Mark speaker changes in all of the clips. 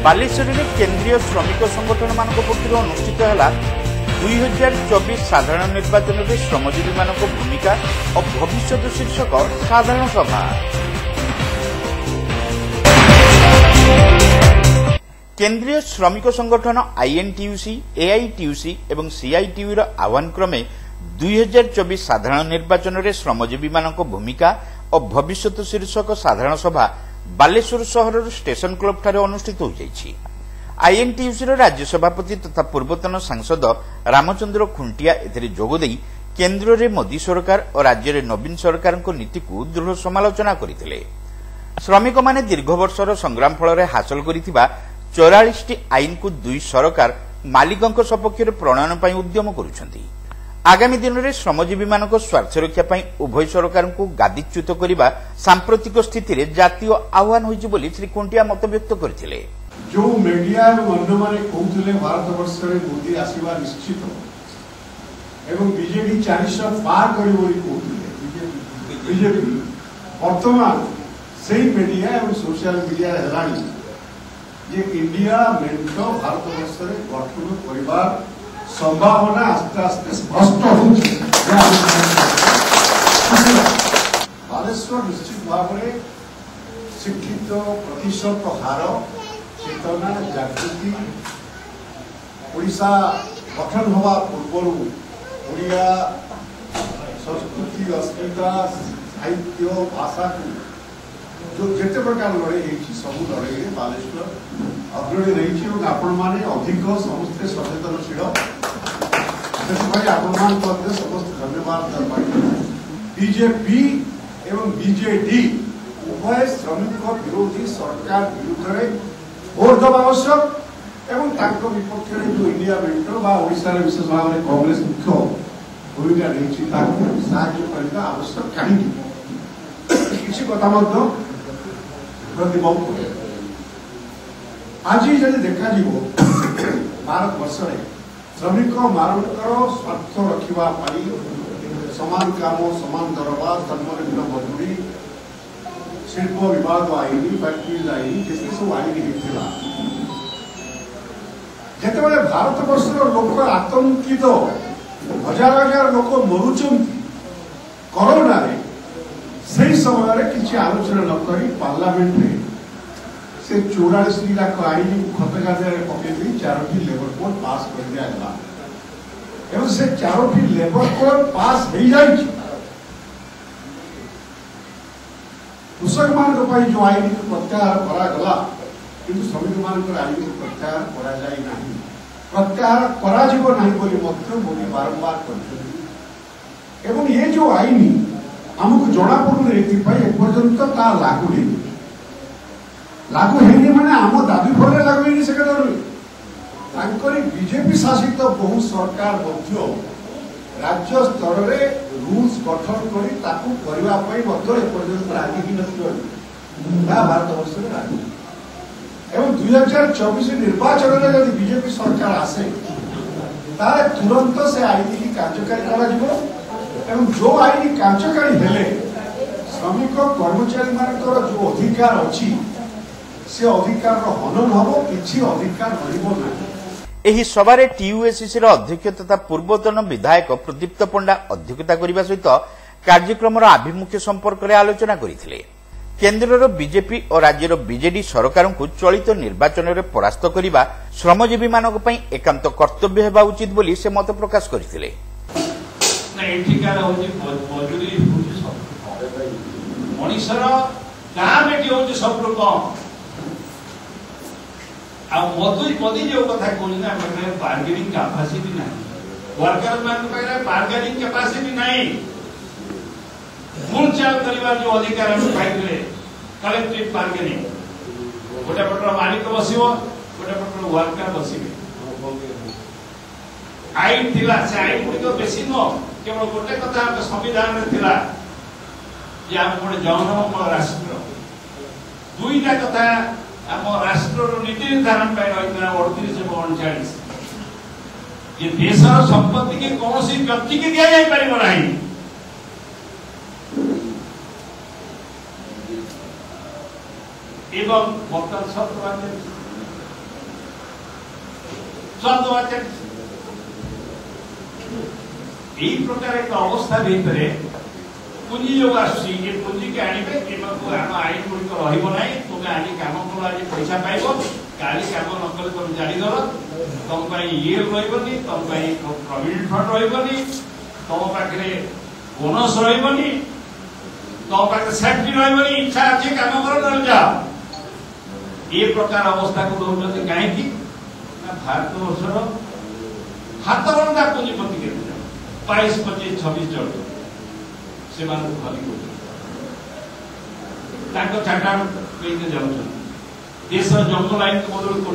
Speaker 1: बालेश्वर में केंद्रीय श्रमिक संगठन मान पक्ष अनुष्ठित है 2024 साधारण निर्वाचन में श्रमजीवी मान भूमिका और भविष्य शीर्षक साधारण सभा। केंद्रीय श्रमिक संगठन आईएनटीयूसी, एआईटीयूसी और सीआईटीयू आह्वान क्रमे 2024 साधारण निर्वाचन में श्रमजीवी मान भूमिका और भविष्य शीर्षक साधारण सभा बालेश्वर सहर स्टेशन क्लब ठारे अनुष्ठित हो जाइछि। आईएनटीयूसी राज्य सभापति तथा पूर्वतन सांसद रामचंद्र खुंटिया एथिरे जोगदेई केंद्र में मोदी सरकार और राज्य में नवीन सरकार नीति को दृढ़ समालोचना करथिले। श्रमिक माने दीर्घ वर्षर संग्राम फल हासिल करिथिबा 44 आईन को दुई सरकार मालिकों सपक्ष प्रणयन पर उद्यम करुछंती। आगामी दिन में श्रमजीवी मान स्वार्थ रक्षा पाई उभय सरकार को गादीच्युत करने सांप्रतिक स्थिति रे जातीय आह्वान होइछि बोली श्री कुंटिया मत व्यक्त करथिले।
Speaker 2: जो मीडिया अन्य माने कहउथिले भारत वर्ष रे मोदी आसीबा निश्चित एवं बीजेपी 400 पार करी बोली कहउथिले बीजेपी वर्तमान सेही मीडिया एवं सोशल मीडिया हेलानी जे इंडिया मेंट भारत वर्ष रे गठन परिवार संभावना आस्ते आस्ते स्पष्ट होउछि। बालेश्वर निश्चित भाव में शिक्षित प्रतिशत हार चेतना जागृति ओडिशा गठन हवा पूर्व ओडिया संस्कृति अस्मिता साहित्य भाषा को जो जिते प्रकार लड़े सब लड़े बालेश्वर अग्रणी रही आपण मैंने अधिक समस्ते सचेतनशील समस्त धन्यवाद। बीजेपी एवं बीजेडी उभय श्रमिक विरोधी सरकार विरुद्ध में भोट दबा आवश्यक एवं विपक्ष जो इंडिया मेंटर ओडिशा विशेष भाव में कांग्रेस मुख्य भूमिका रही साहाय्य करने आवश्यक कहीं किसी कथा प्रतिबंध करे। आज जब देखा भारत वर्ष में श्रमिक मानकर स्वार्थ रखापी समान काम समान दरबा जन्मदिन मजूरी शिल्प विवाद आईन फैक्ट्रीज आईन जिते सब आईन होता जिते भारत वर्ष लोक आतंकित हजार हजार लोक मरुंट कोरोना से समय किसी आलोचना नक पार्लियामेंट में से 44 लाख आईन को खतगाधे पकड़ 4टी लेबर कोड पास कर दिया एवं से 4टी लेबर कोड पास हो जाए कृषक मान जो आईन को प्रत्याहार करागला कि श्रमिक मान आईन को प्रत्याहार प्रत्याहार कर मोदी बारंबार कर ये जो आईन आमको जना पड़ूपर्यंत लागू है माने आम दाबी फल लागू सेक्रेटरी बीजेपी शासित बहु सरकार राज्य स्तर में रूल्स गठन करने राजी ही भारत वर्ष में राजी एवं 2024 निर्वाचन में जब बीजेपी सरकार आसे तुरंत से आईन की कार्यकारी कर जो आईन कार्यकारी हेले श्रमिक कर्मचारी मान जो अधिकार अच्छी से अधिकार हनन हम किसी अधिकार रही।
Speaker 1: एही सभारे टीयूएसीसी अध्यक्ष तथा पूर्वतन विधायक प्रदीप्त पंडा अध्यक्षता करने सहित कार्यक्रम आभिमुख्य संपर्क में आलोचना करथिले। केंद्र बीजेपी और राज्यर बीजेडी सरकार को चलित निर्वाचन में परास्त करने श्रमजीवी मानक पई एकांत कर्तव्य हेबा उचित बोली से मत प्रकाश करथिले।
Speaker 3: मोदी जो कथा कहना बार्गेनिंग कैपेसिटी ना वर्कर मान बार्गेनिंग कैपेसिटी नहीं मुंचाल करिवार जो अधिकार हम पाइले कलेक्टिव बार्गेनिंग गोटे पटर मालिक बसिबो गोटे पटर वर्कर बसिबे आईन थिला से आईन को बेसी न केवल गोटे कथा संविधान में थिला जे हम गोटे जनम राष्ट्र दुईटा कथा आम राष्ट्र नीति निर्धारण 38 और 39 ये देशर संपत्ति के कौन सी व्यक्ति के दिया जापर ना एवं बर्तमान सब द्वंद्व चलती यही प्रकार एक अवस्था भितर पुंजी जो आसुची ये पुंजी के आनिबे आम आईन गुड़िक रहा तुम्हें आज कम कल आज पैसा पाइब काली कम न कले तुम जाणीदेव तुम ये रही तुम प्रोविडेंट फंड रही तुम पाखे बोनस रही तुम पाखे सेफ्टी रही इच्छा अच्छे कम कर न जाओ ये प्रकार अवस्था को दौरान कहीं भारत वर्षर हाथ रंधा पुंजीपति के 22, 25, 26 जन से खली चार्टार देश जंगल आईन को बदल कर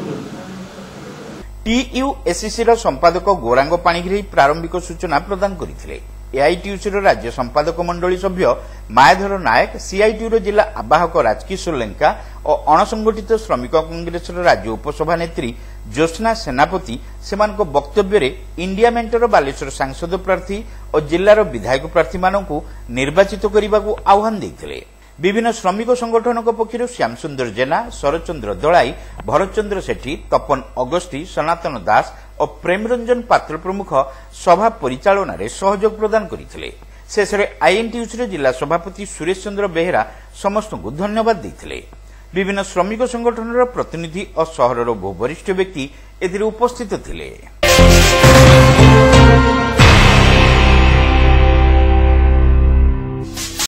Speaker 1: टीयूएससीसी संपादक गौरांग पाणिग्राही प्रारंभिक सूचना प्रदान करथिले। एआईटीयूसी राज्य संपादक मंडली सभ्य मायाधर नायक, सीआईटीयू जिला आवाहक राजकिशोर लेंका और अणसंगठित श्रमिक कांग्रेस राज्य उपसभा नेत्री ज्योत्स्ना सेनापति सेमानक वक्तव्य इंडिया मेंटर बालेश्वर सांसद प्रार्थी और जिलार विधायक प्रार्थी मानकु निर्वाचित करने आह्वान देथिले। विभिन्न श्रमिक संगठन पक्षर श्याम सुंदर जेना, शरचंद्र दलाई, भरतचंद्र सेठी, तपन अगस्ती, सनातन दास और प्रेमरंजन पात्र प्रमुख सभा परिचालन में सहयोग प्रदान करथिले। शेष में आईएनटीयूसी जिला सभापति सुरेश चंद्र बेहेरा समस्त को धन्यवाद देथिले। विभिन्न श्रमिक संगठन प्रतिनिधि और सहर बहु वरिष्ठ व्यक्ति एथिरे उपस्थित थिले।